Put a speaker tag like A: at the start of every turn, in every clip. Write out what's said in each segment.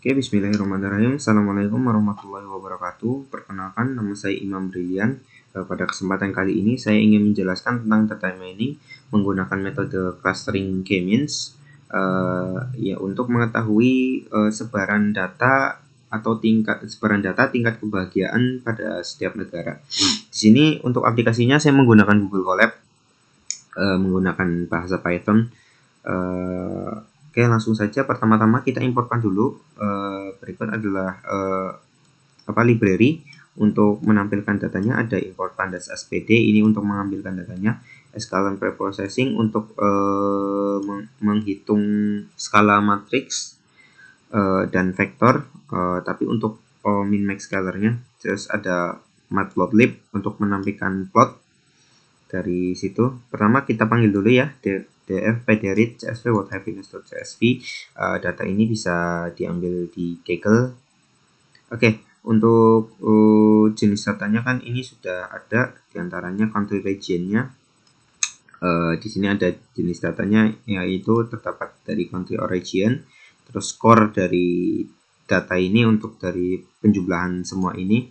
A: Oke, bismillahirrahmanirrahim. Assalamualaikum warahmatullahi wabarakatuh. Perkenalkan, nama saya Imam Brilian. Pada kesempatan kali ini, saya ingin menjelaskan tentang data mining menggunakan metode clustering K-means untuk mengetahui sebaran data atau sebaran data tingkat kebahagiaan pada setiap negara. Di sini untuk aplikasinya saya menggunakan Google Colab, menggunakan bahasa Python. Oke, langsung saja. Pertama-tama kita importkan dulu. Berikut adalah library untuk menampilkan datanya. Ada import pandas SPD ini untuk mengambilkan datanya. Skala preprocessing untuk menghitung skala matriks dan vektor. Tapi untuk min max scalarnya. Terus ada matplotlib untuk menampilkan plot dari situ. Pertama kita panggil dulu ya df pdread csv whathappiness.csv. Data ini bisa diambil di Kaggle. Oke, untuk jenis datanya kan ini sudah ada, diantaranya country regionnya. Di sini ada jenis datanya, yaitu terdapat dari country origin. Terus score dari data ini untuk dari penjumlahan semua ini.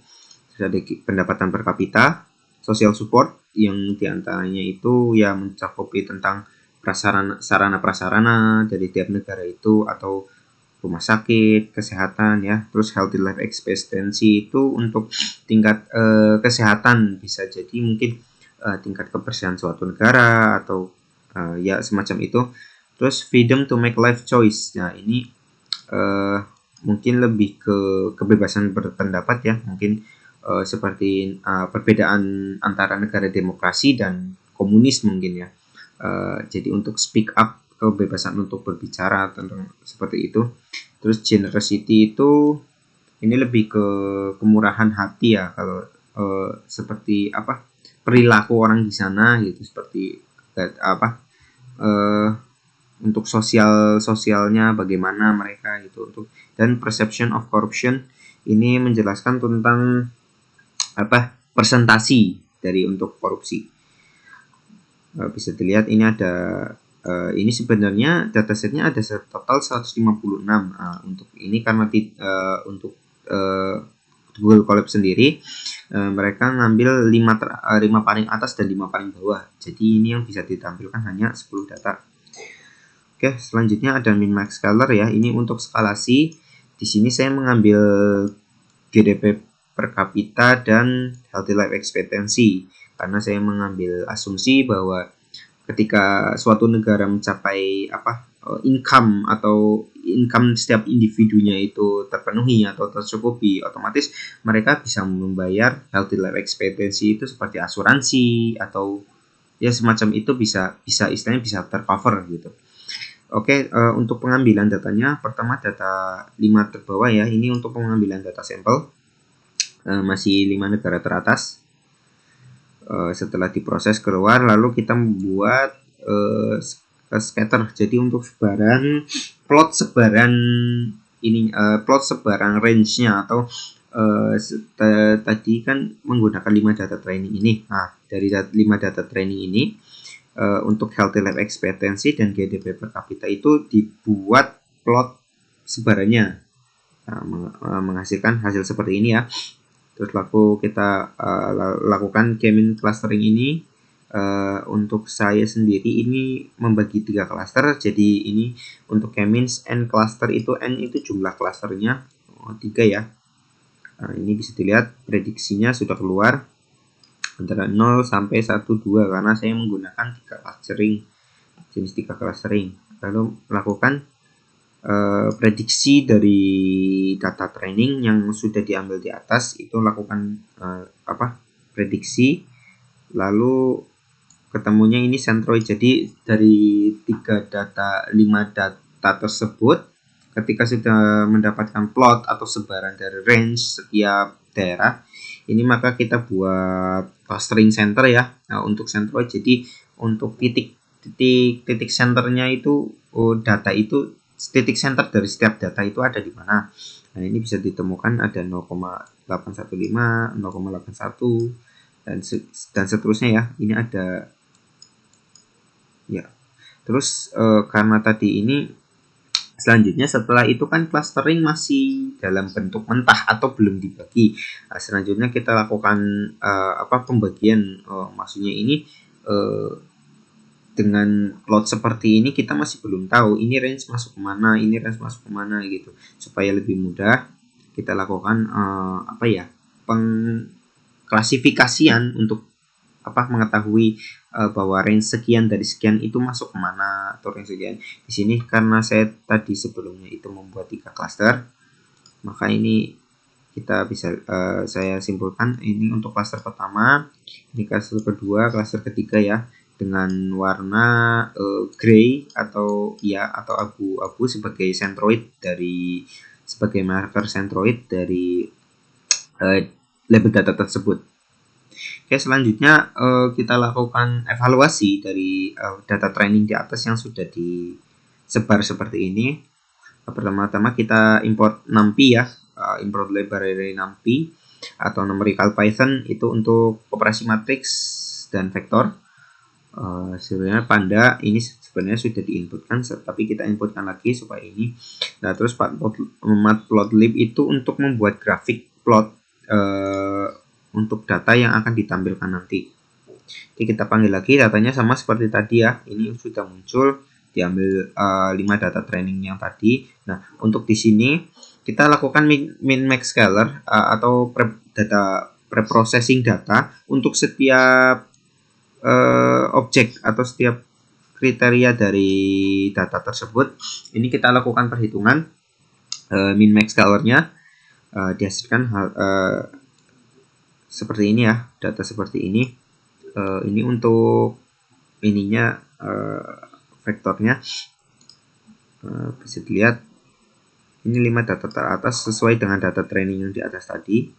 A: Terus ada pendapatan per kapita, social support yang diantaranya itu ya mencakupi tentang sarana prasarana dari tiap negara itu, atau rumah sakit, kesehatan ya. Terus healthy life expectancy itu untuk tingkat kesehatan, bisa jadi mungkin tingkat kebersihan suatu negara atau ya semacam itu. Terus freedom to make life choice. Nah, ini mungkin lebih ke kebebasan berpendapat ya, mungkin seperti perbedaan antara negara demokrasi dan komunis mungkin ya. Jadi untuk speak up, kebebasan untuk berbicara tentang seperti itu. Terus generosity itu ini lebih ke kemurahan hati ya, kalau seperti apa perilaku orang di sana gitu, seperti apa untuk sosialnya bagaimana mereka gitu. Untuk dan perception of corruption ini menjelaskan tentang presentasi dari untuk korupsi. Bisa dilihat ini ada ini sebenarnya datasetnya ada total 156. Untuk ini karena untuk Google Colab sendiri mereka ngambil 5 paling atas dan 5 paling bawah. Jadi ini yang bisa ditampilkan hanya 10 data. Oke, selanjutnya ada min max scalar ya. Ini untuk skalasi. Di sini saya mengambil GDP per kapita dan healthy life expectancy, karena saya mengambil asumsi bahwa ketika suatu negara mencapai income atau income setiap individunya itu terpenuhi atau tercukupi, otomatis mereka bisa membayar healthy life expectancy itu seperti asuransi atau ya semacam itu, bisa istilahnya bisa tercover gitu. Oke, untuk pengambilan datanya, pertama data 5 terbawah ya, ini untuk pengambilan data sampel. Masih 5 negara teratas. Setelah diproses keluar, lalu kita membuat scatter. Jadi untuk plot sebaran range-nya, atau tadi kan menggunakan 5 data training ini. Nah, dari 5 data training ini untuk healthy life expectancy dan GDP per kapita itu dibuat plot sebarannya. Menghasilkan hasil seperti ini ya. Terus kita lakukan K-means clustering ini. Untuk saya sendiri ini membagi 3 cluster. Jadi ini untuk K-means N cluster itu, N itu jumlah clusternya 3 ya. Ini bisa dilihat prediksinya sudah keluar antara 0 sampai 1, 2, karena saya menggunakan 3 clustering, jenis 3 clustering. Lalu lakukan prediksi dari data training yang sudah diambil di atas, itu lakukan prediksi, lalu ketemunya ini centroid. Jadi dari 5 data tersebut, ketika sudah mendapatkan plot atau sebaran dari range setiap daerah ini, maka kita buat clustering center ya. Nah, untuk centroid, jadi untuk titik centernya itu data itu, titik center dari setiap data itu ada di mana. Nah, ini bisa ditemukan ada 0,815, 0,81 dan seterusnya ya. Ini ada ya. Terus karena tadi ini Selanjutnya setelah itu kan clustering masih dalam bentuk mentah atau belum dibagi. Selanjutnya kita lakukan pembagian. Maksudnya ini dengan plot seperti ini kita masih belum tahu ini range masuk kemana, ini range masuk kemana gitu. Supaya lebih mudah kita lakukan pengklasifikasian untuk mengetahui bahwa range sekian dari sekian itu masuk kemana atau range sekian. Di sini karena saya tadi sebelumnya itu membuat 3 cluster, maka ini kita bisa saya simpulkan ini untuk cluster pertama, ini cluster kedua, cluster ketiga ya, dengan warna gray atau abu-abu sebagai marker centroid dari label data tersebut. Oke, selanjutnya kita lakukan evaluasi dari data training di atas yang sudah disebar seperti ini. Pertama-tama kita import NumPy ya, import library NumPy atau numerical Python itu untuk operasi matriks dan vektor. Sebenarnya Panda ini sebenarnya sudah diinputkan, tapi kita inputkan lagi supaya ini. Nah, terus Matplotlib itu untuk membuat grafik plot untuk data yang akan ditampilkan nanti. Jadi kita panggil lagi, datanya sama seperti tadi ya. Ini sudah muncul, diambil 5 data training yang tadi. Nah, untuk di sini kita lakukan min-max scaler atau preprocessing data untuk setiap objek atau setiap kriteria dari data tersebut. Ini kita lakukan perhitungan min-max scalernya dihasilkan seperti ini ya, data seperti ini. Ini untuk ininya vektornya bisa dilihat ini 5 data teratas sesuai dengan data training yang di atas tadi.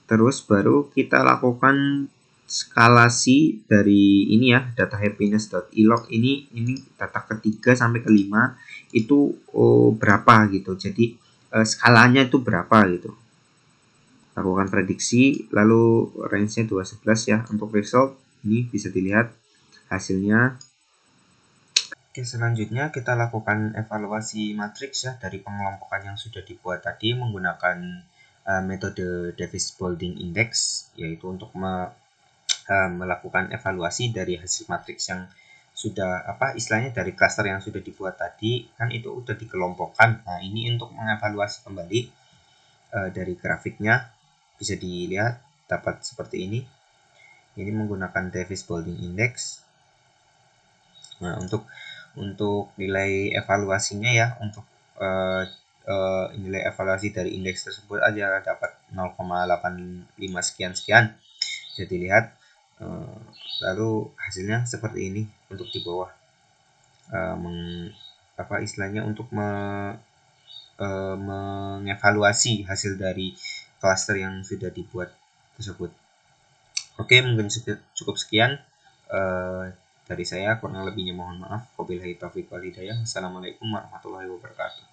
A: Terus baru kita lakukan skalasi dari ini ya, data happiness.ilog ini data ketiga sampai kelima itu berapa gitu. Jadi skalanya itu berapa gitu. Lakukan prediksi, lalu range-nya 211 ya. Untuk result ini bisa dilihat hasilnya. Oke, selanjutnya kita lakukan evaluasi matriks ya dari pengelompokan yang sudah dibuat tadi menggunakan metode Davis-Baldwin Index, yaitu untuk melakukan evaluasi dari hasil matriks yang sudah istilahnya dari cluster yang sudah dibuat tadi kan itu sudah dikelompokkan. Nah, ini untuk mengevaluasi kembali dari grafiknya bisa dilihat dapat seperti ini. Ini menggunakan Davis-Baldwin Index. Nah, untuk nilai evaluasinya ya, untuk nilai evaluasi dari indeks tersebut aja dapat 0,85 sekian. Bisa dilihat. Lalu hasilnya seperti ini untuk di bawah. Istilahnya untuk mengevaluasi hasil dari cluster yang sudah dibuat tersebut. Oke, mungkin cukup sekian dari saya, kurang lebihnya mohon maaf. Wabillahi taufiq wal hidayah. Assalamualaikum warahmatullahi wabarakatuh.